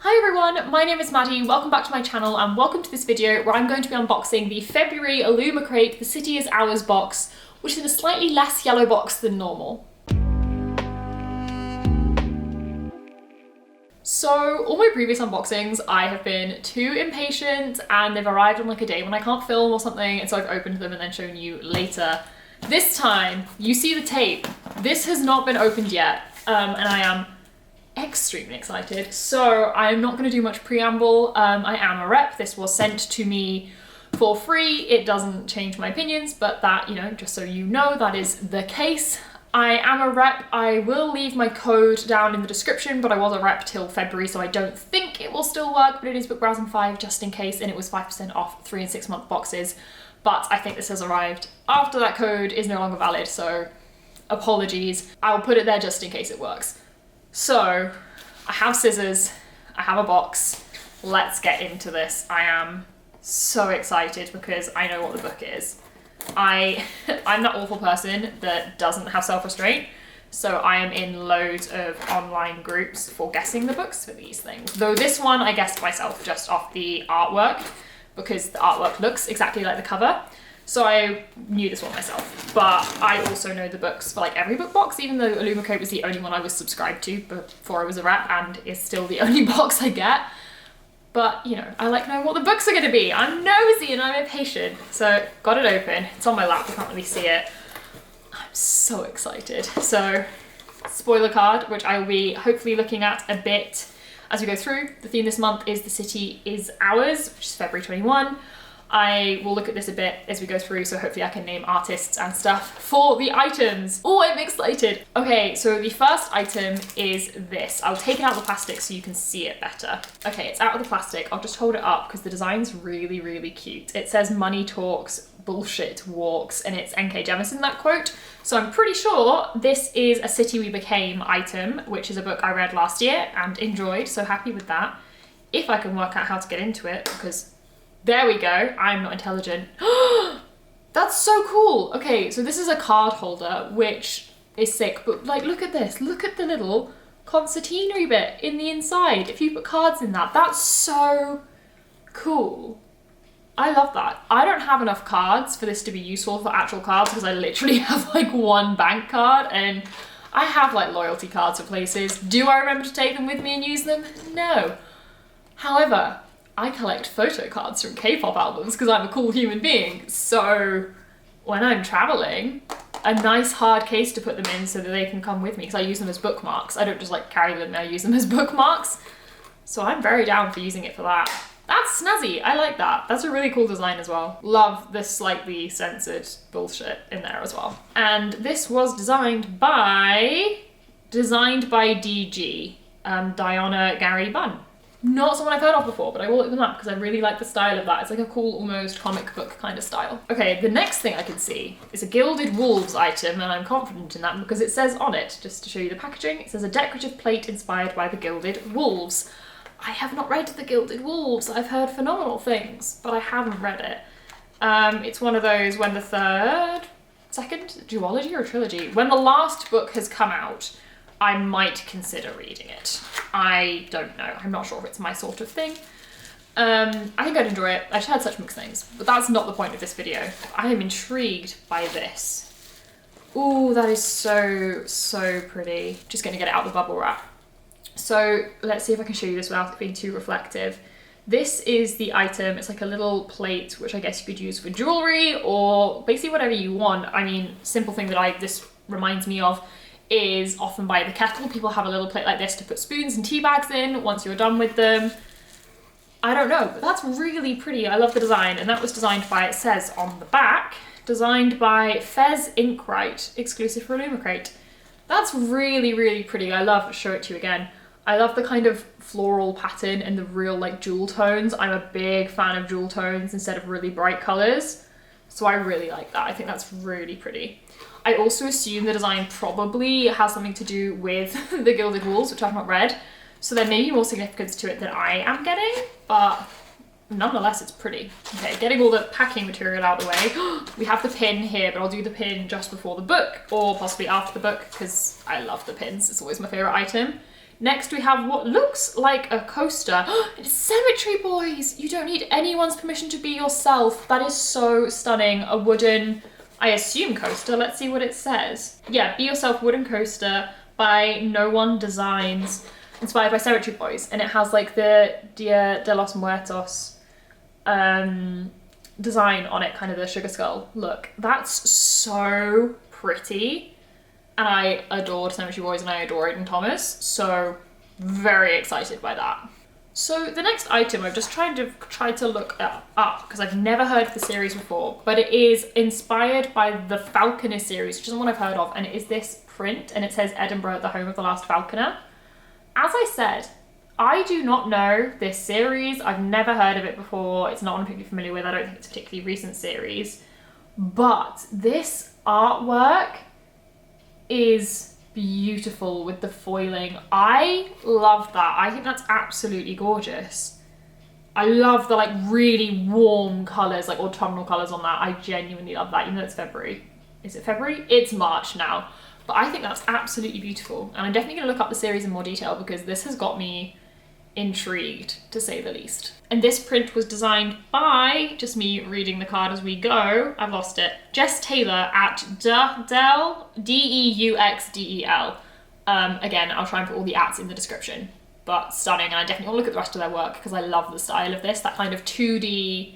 Hi everyone, my name is Maddie, welcome back to my channel and welcome to this video where I'm going to be unboxing the February Illumicrate The City Is Ours box, which is in a slightly less yellow box than normal. So all my previous unboxings I have been too impatient and they've arrived on like a day when I can't film or something, and so I've opened them and then shown you later. This time, you see the tape. This has not been opened yet and I am extremely excited. So I'm not going to do much preamble. I am a rep. This was sent to me for free. It doesn't change my opinions, but that, you know, just so you know, that is the case. I am a rep. I will leave my code down in the description, but I was a rep till February, so I don't think it will still work, but it is book browsing 5 just in case, and it was 5% off 3 and 6 month boxes. But I think this has arrived after that code is no longer valid, so apologies. I'll put it there just in case it works. So I have scissors, I have a box, let's get into this. I am so excited because I know what the book is. I'm that awful person that doesn't have self-restraint, so I am in loads of online groups for guessing the books for these things. Though this one I guessed myself just off the artwork because the artwork looks exactly like the cover. So I knew this one myself, but I also know the books for like every book box, even though Illumicrate was the only one I was subscribed to before I was a rep and is still the only box I get. But, you know, I like knowing what the books are going to be. I'm nosy and I'm impatient. So got it open. It's on my lap. You can't really see it. I'm so excited. So spoiler card, which I will be hopefully looking at a bit as we go through. The theme this month is The City Is Ours, which is February 21. I will look at this a bit as we go through, so hopefully I can name artists and stuff for the items. Oh, I'm excited. Okay, so the first item is this. I'll take it out of the plastic so you can see it better. Okay, it's out of the plastic. I'll just hold it up because the design's really, really cute. It says money talks, bullshit walks, and it's N.K. Jemisin, that quote. So I'm pretty sure this is a City We Became item, which is a book I read last year and enjoyed, so happy with that. If I can work out how to get into it, because there we go, I'm not intelligent. That's so cool. Okay, so this is a card holder, which is sick, but like, look at this. Look at the little concertinery bit in the inside. If you put cards in that, that's so cool. I love that. I don't have enough cards for this to be useful for actual cards because I literally have like one bank card and I have like loyalty cards for places. Do I remember to take them with me and use them? No. However, I collect photo cards from K-pop albums because I'm a cool human being. So when I'm traveling, a nice hard case to put them in so that they can come with me because I use them as bookmarks. I don't just like carry them, I use them as bookmarks. So I'm very down for using it for that. That's snazzy, I like that. That's a really cool design as well. Love this slightly censored bullshit in there as well. And this was designed by DG, Diana Gary Bunn. Not someone I've heard of before, but I will look them up because I really like the style of that. It's like a cool, almost comic book kind of style. Okay, the next thing I can see is a Gilded Wolves item, and I'm confident in that because it says on it, just to show you the packaging, it says a decorative plate inspired by the Gilded Wolves. I have not read the Gilded Wolves. I've heard phenomenal things, but I haven't read it. It's one of those when the second duology or trilogy, when the last book has come out, I might consider reading it. I don't know. I'm not sure if it's my sort of thing. I think I'd enjoy it. I just heard such mixed things, but that's not the point of this video. I am intrigued by this. Ooh, that is so, so pretty. Just gonna get it out of the bubble wrap. So let's see if I can show you this without it being too reflective. This is the item. It's like a little plate, which I guess you could use for jewelry or basically whatever you want. I mean, simple thing that this reminds me of is often by the kettle. People have a little plate like this to put spoons and tea bags in once you're done with them. I don't know, but that's really pretty. I love the design, and that was designed by, it says on the back, designed by FAES Inkwright, exclusive for Illumicrate. That's really, really pretty. I love, show it to you again. I love the kind of floral pattern and the real like jewel tones. I'm a big fan of jewel tones instead of really bright colors. So I really like that. I think that's really pretty. I also assume the design probably has something to do with the Gilded Wolves, which I've not read. So there may be more significance to it than I am getting, but nonetheless, it's pretty. Okay, getting all the packing material out of the way. We have the pin here, but I'll do the pin just before the book or possibly after the book because I love the pins. It's always my favorite item. Next we have what looks like a coaster. It's Cemetery Boys! You don't need anyone's permission to be yourself. That is so stunning. A wooden, I assume, coaster. Let's see what it says. Yeah, be yourself wooden coaster by No One Designs, inspired by Cemetery Boys. And it has like the Dia de los Muertos design on it, kind of the sugar skull look. That's so pretty. And I adored Cemetery Boys and I adore Aiden Thomas, so very excited by that. So the next item, I've just tried to look up because I've never heard of the series before, but it is inspired by the Falconer series, which isn't one I've heard of, and it is this print, and it says Edinburgh, the home of the last falconer. As I said, I do not know this series. I've never heard of it before. It's not one I'm particularly familiar with. I don't think it's a particularly recent series, but this artwork is beautiful with the foiling. I love that. I think that's absolutely gorgeous. I love the like really warm colours, like autumnal colours on that. I genuinely love that, even though it's February. Is it February? It's March now. But I think that's absolutely beautiful. And I'm definitely going to look up the series in more detail because this has got me intrigued, to say the least. And this print was designed by, just me reading the card as we go, I've lost it, Jess Taylor at Deuxdel, Deuxdel. Again, I'll try and put all the ats in the description, but stunning, and I definitely want to look at the rest of their work because I love the style of this, that kind of 2D,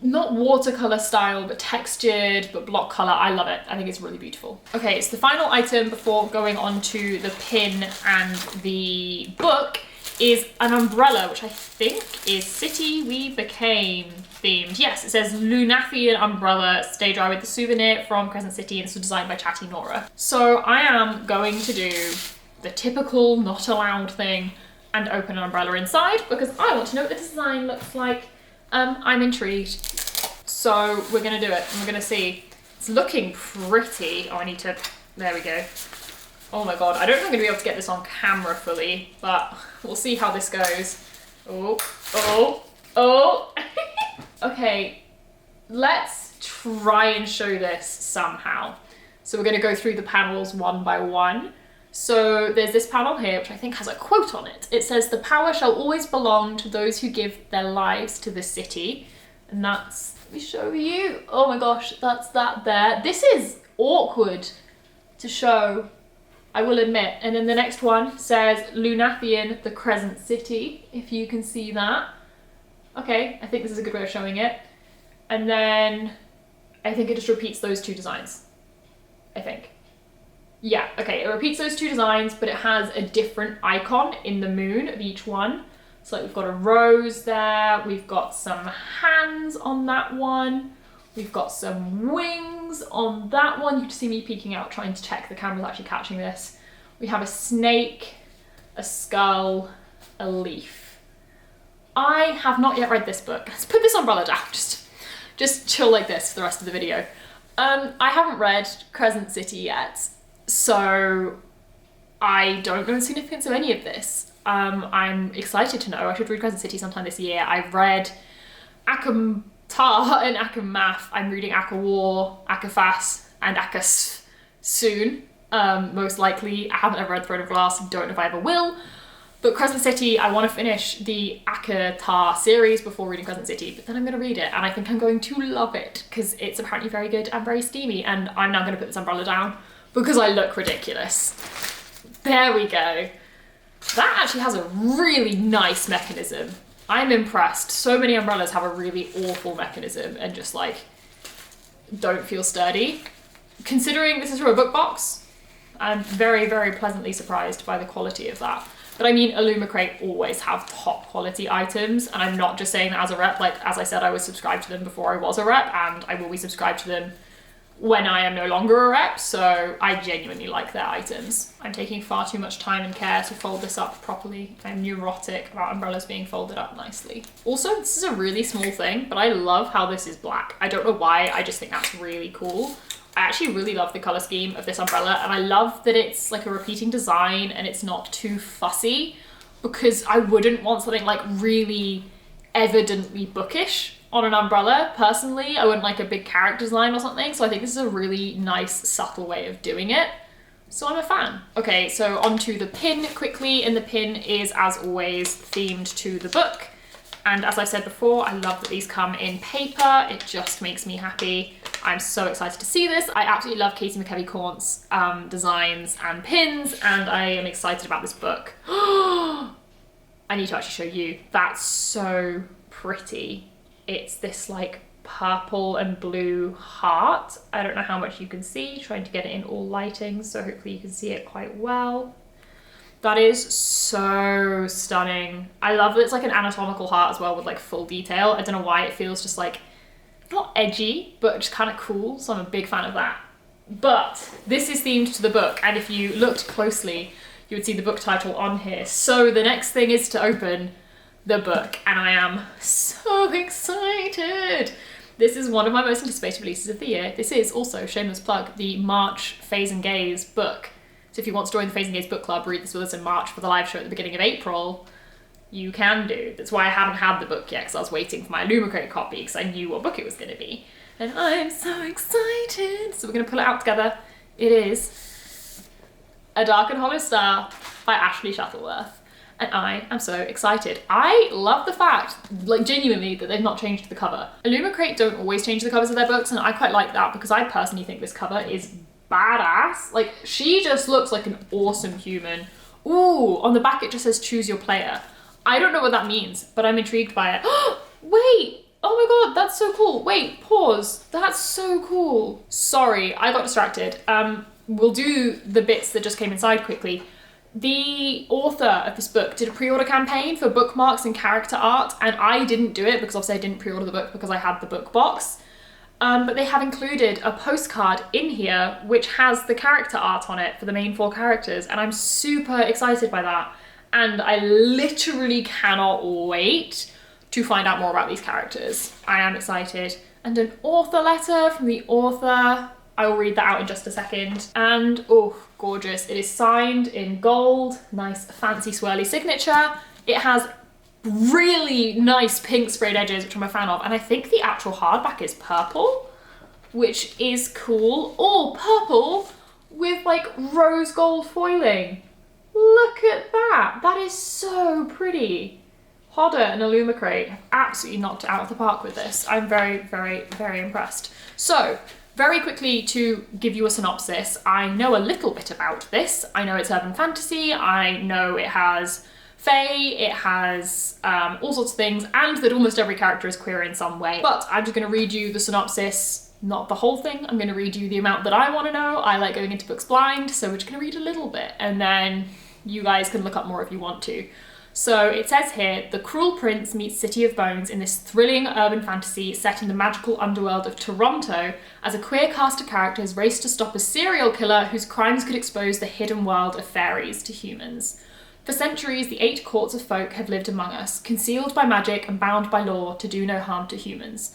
not watercolor style, but textured, but block color. I love it. I think it's really beautiful. Okay, it's the final item before going on to the pin and the book is an umbrella, which I think is City We Became themed. Yes, it says Lunathian umbrella, stay dry with the souvenir from Crescent City, and this was designed by Chatty Nora. So I am going to do the typical not allowed thing and open an umbrella inside because I want to know what the design looks like. I'm intrigued. So we're gonna do it and we're gonna see. It's looking pretty. Oh, I need to, there we go. Oh my God, I don't think I'm gonna be able to get this on camera fully, but we'll see how this goes. Oh. Okay, let's try and show this somehow. So we're gonna go through the panels one by one. So there's this panel here, which I think has a quote on it. It says, "The power shall always belong to those who give their lives to the city." And that's, let me show you. Oh my gosh, that's that there. This is awkward to show, I will admit. And then the next one says Lunathian, the Crescent City, if you can see that. Okay, I think this is a good way of showing it. And then I think it just repeats those two designs, I think. Yeah, okay, it repeats those two designs, but it has a different icon in the moon of each one. So like we've got a rose there, we've got some hands on that one, we've got some wings on that one. You can see me peeking out trying to check the camera's actually catching this. We have a snake, a skull, a leaf. I have not yet read this book. Let's put this umbrella down, just chill like this for the rest of the video. I haven't read Crescent City yet, so I don't know the significance of any of this. I'm excited to know. I should read Crescent City sometime this year. I've read Akam Tar and Akam Math. I'm reading Aka War, Aka Fas, and Aka soon, most likely. I haven't ever read Throne of Glass, don't know if I ever will. But Crescent City, I want to finish the Aka Tar series before reading Crescent City, but then I'm going to read it, and I think I'm going to love it, because it's apparently very good and very steamy, and I'm now going to put this umbrella down, because I look ridiculous. There we go. That actually has a really nice mechanism. I'm impressed. So many umbrellas have a really awful mechanism and just like don't feel sturdy. Considering this is from a book box, I'm very, very pleasantly surprised by the quality of that. But I mean, Illumicrate always have top quality items, and I'm not just saying that as a rep. Like, as I said, I was subscribed to them before I was a rep, and I will be subscribed to them when I am no longer a rep, so I genuinely like their items. I'm taking far too much time and care to fold this up properly. I'm neurotic about umbrellas being folded up nicely. Also, this is a really small thing, but I love how this is black. I don't know why, I just think that's really cool. I actually really love the color scheme of this umbrella, and I love that it's like a repeating design and it's not too fussy, because I wouldn't want something like really evidently bookish on an umbrella. Personally, I wouldn't like a big character design or something, so I think this is a really nice, subtle way of doing it. So I'm a fan. Okay, so onto the pin quickly, and the pin is, as always, themed to the book. And as I said before, I love that these come in paper. It just makes me happy. I'm so excited to see this. I absolutely love Katie McKevy-Corn's designs and pins, and I am excited about this book. I need to actually show you. That's so pretty. It's this like purple and blue heart. I don't know how much you can see, trying to get it in all lighting, so hopefully you can see it quite well. That is so stunning. I love that it's like an anatomical heart as well with like full detail. I don't know why it feels just like, not edgy, but just kind of cool, so I'm a big fan of that. But this is themed to the book, and if you looked closely, you would see the book title on here. So the next thing is to open the book, and I am so excited. This is one of my most anticipated releases of the year. This is also, shameless plug, the March FAES and Gaze book. So if you want to join the FAES and Gaze book club, read this with us in March for the live show at the beginning of April, you can do. That's why I haven't had the book yet, because I was waiting for my Illumicrate copy, because I knew what book it was going to be. And I'm so excited. So we're going to pull it out together. It is A Dark and Hollow Star by Ashley Shuttleworth. And I am so excited. I love the fact, like genuinely, that they've not changed the cover. Illumicrate don't always change the covers of their books, and I quite like that because I personally think this cover is badass. Like, she just looks like an awesome human. Ooh, on the back it just says choose your player. I don't know what that means, but I'm intrigued by it. Wait, oh my god, that's so cool. Wait, pause. That's so cool. Sorry, I got distracted. We'll do the bits that just came inside quickly. The author of this book did a pre-order campaign for bookmarks and character art, and I didn't do it because obviously I didn't pre-order the book because I had the book box. But they have included a postcard in here which has the character art on it for the main 4 characters, and I'm super excited by that. And I literally cannot wait to find out more about these characters. I am excited. And an author letter from the author. I will read that out in just a second. And, oh, gorgeous. It is signed in gold, nice fancy swirly signature. It has really nice pink sprayed edges, which I'm a fan of. And I think the actual hardback is purple, which is cool. Oh, purple with like rose gold foiling. Look at that. That is so pretty. Hodder and Illumicrate have absolutely knocked it out of the park with this. I'm very, very, very impressed. So, very quickly to give you a synopsis, I know a little bit about this. I know it's urban fantasy, I know it has fae, it has all sorts of things, and that almost every character is queer in some way. But I'm just going to read you the synopsis, not the whole thing. I'm going to read you the amount that I want to know. I like going into books blind, so we're just going to read a little bit, and then you guys can look up more if you want to. So it says here, the cruel prince meets City of Bones in this thrilling urban fantasy set in the magical underworld of Toronto as a queer cast of characters race to stop a serial killer whose crimes could expose the hidden world of fairies to humans. For centuries, the 8 courts of folk have lived among us, concealed by magic and bound by law to do no harm to humans.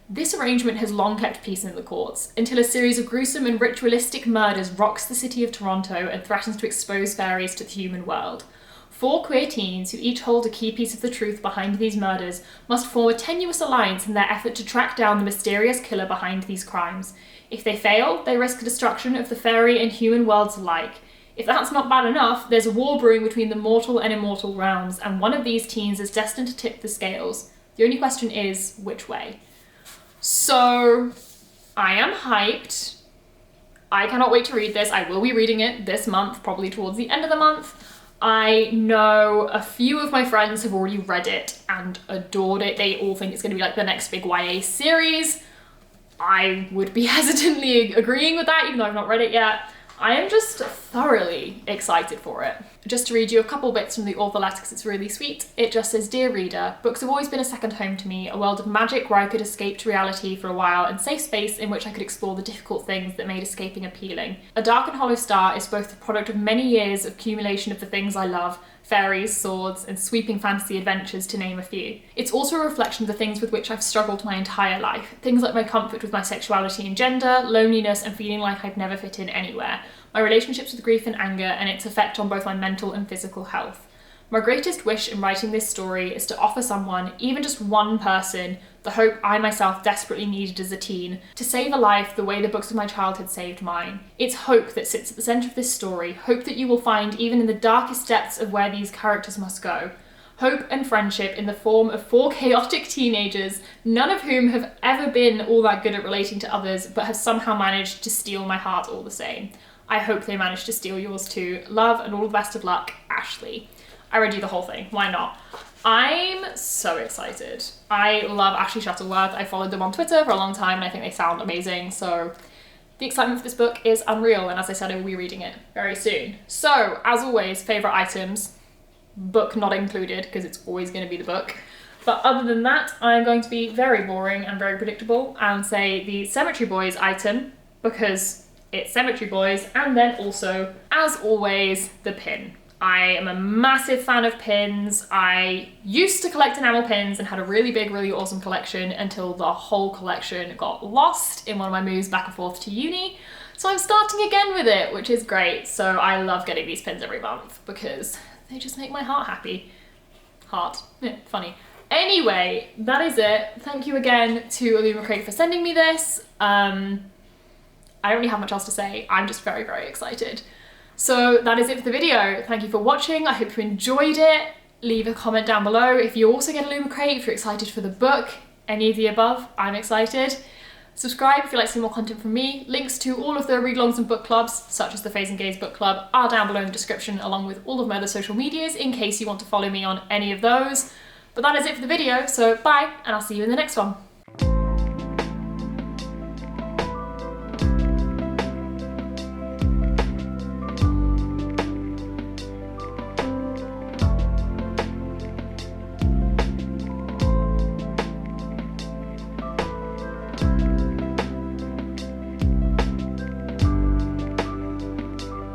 This arrangement has long kept peace in the courts, until a series of gruesome and ritualistic murders rocks the city of Toronto and threatens to expose fairies to the human world. 4 queer teens, who each hold a key piece of the truth behind these murders, must form a tenuous alliance in their effort to track down the mysterious killer behind these crimes. If they fail, they risk the destruction of the fairy and human worlds alike. If that's not bad enough, there's a war brewing between the mortal and immortal realms, and one of these teens is destined to tip the scales. The only question is, which way? So, I am hyped. I cannot wait to read this. I will be reading it this month, probably towards the end of the month. I know a few of my friends have already read it and adored it. They all think it's going to be like the next big YA series. I would be hesitantly agreeing with that, even though I've not read it yet. I am just thoroughly excited for it. Just to read you a couple bits from the author letter because it's really sweet. It just says, "Dear reader, books have always been a second home to me, a world of magic where I could escape to reality for a while and safe space in which I could explore the difficult things that made escaping appealing. A Dark and Hollow Star is both the product of many years of accumulation of the things I love, fairies, swords, and sweeping fantasy adventures, to name a few. It's also a reflection of the things with which I've struggled my entire life. Things like my comfort with my sexuality and gender, loneliness, and feeling like I've never fit in anywhere. My relationships with grief and anger, and its effect on both my mental and physical health. My greatest wish in writing this story is to offer someone, even just one person, the hope I myself desperately needed as a teen, to save a life the way the books of my childhood saved mine. It's hope that sits at the centre of this story, hope that you will find even in the darkest depths of where these characters must go. Hope and friendship in the form of 4 chaotic teenagers, none of whom have ever been all that good at relating to others, but have somehow managed to steal my heart all the same. I hope they manage to steal yours too. Love and all the best of luck, Ashley. I read you the whole thing, why not? I'm so excited. I love Ashley Shuttleworth. I followed them on Twitter for a long time and I think they sound amazing, so the excitement for this book is unreal, and as I said, I will be reading it very soon. So, as always, favourite items, book not included, because it's always going to be the book. But other than that, I'm going to be very boring and very predictable and say the Cemetery Boys item, because it's Cemetery Boys, and then also, as always, the pin. I am a massive fan of pins. I used to collect enamel pins and had a really big, really awesome collection until the whole collection got lost in one of my moves back and forth to uni. So I'm starting again with it, which is great. So I love getting these pins every month because they just make my heart happy. Heart, yeah, funny. Anyway, that is it. Thank you again to Illumicrate for sending me this. I don't really have much else to say. I'm just very, very excited. So that is it for the video. Thank you for watching. I hope you enjoyed it. Leave a comment down below if you also get Illumicrate, if you're excited for the book, any of the above. I'm excited. Subscribe if you'd like to see more content from me. Links to all of the read-alongs and book clubs, such as the FAES and Gaze book club, are down below in the description, along with all of my other social medias in case you want to follow me on any of those. But that is it for the video, so bye, and I'll see you in the next one.